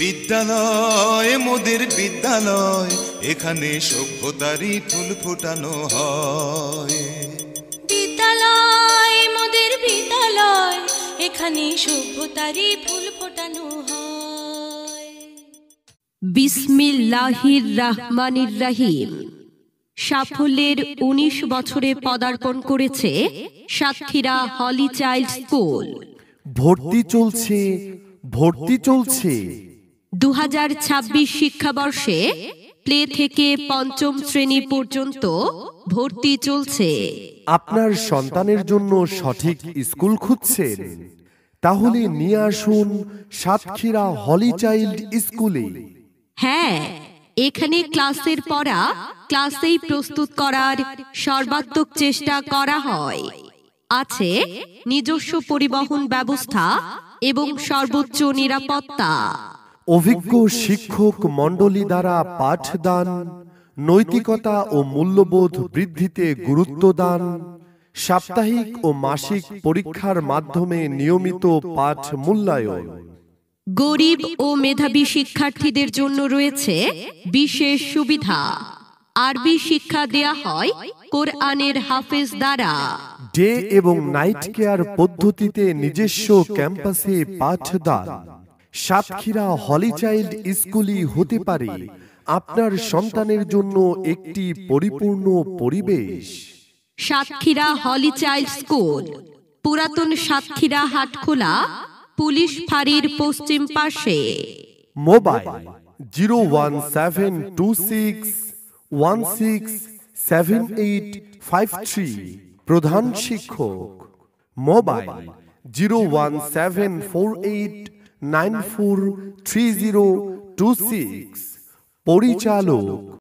বিদ্যালয় মোদের বিদ্যালয়, এখানে সভ্যতারই ফুল ফোটানো হয়। বিদ্যালয় মোদের বিদ্যালয়, এখানে সভ্যতারই ফুল ফোটানো হয়। বিসমিল্লাহির রহমানির রহিম। সাফল্যের ১৯ বছরে পদার্পণ করেছে সাতক্ষীরা হলি চাইল্ড স্কুল। ভর্তি চলছে, ভর্তি চলছে। ২০২৬ শিক্ষাবর্ষে প্লে থেকে পঞ্চম শ্রেণী পর্যন্ত ভর্তি চলছে। আপনার সন্তানের জন্য সঠিক স্কুল খুঁজছেন? তাহলে নিয়ে আসুন সাতক্ষীরা হলি চাইল্ড স্কুলে। হ্যাঁ, এখানে ক্লাসের পড়া ক্লাসেই প্রস্তুত করার সর্বাত্মক চেষ্টা করা হয়। আছে নিজস্ব পরিবহন ব্যবস্থা এবং সর্বোচ্চ নিরাপত্তা। অভিজ্ঞ শিক্ষক মণ্ডলী দ্বারা পাঠদান, নৈতিকতা ও মূল্যবোধ বৃদ্ধিতে গুরুত্ব দান, সাপ্তাহিক ও মাসিক পরীক্ষার মাধ্যমে নিয়মিত পাঠ মূল্যায়ন। গরিব ও মেধাবী শিক্ষার্থীদের জন্য রয়েছে বিশেষ সুবিধা। আরবি শিক্ষা দেয়া হয় কোরআনের হাফেজ দ্বারা। ডে এবং নাইট কেয়ার পদ্ধতিতে নিজস্ব ক্যাম্পাসে পাঠদান। সাতক্ষীরা হলি চাইল্ড স্কুলই হতে পারে আপনার সন্তানের জন্য একটি পরিপূর্ণ পরিবেশ। সাতক্ষীরা হলি চাইল্ড স্কুল পুরাতন সাতক্ষীরা হাটখোলা পুলিশ ফাঁড়ির পশ্চিম পাশে। মোবাইল 01726167853। প্রধান শিক্ষক। মোবাইল 01748943026। পরিচালক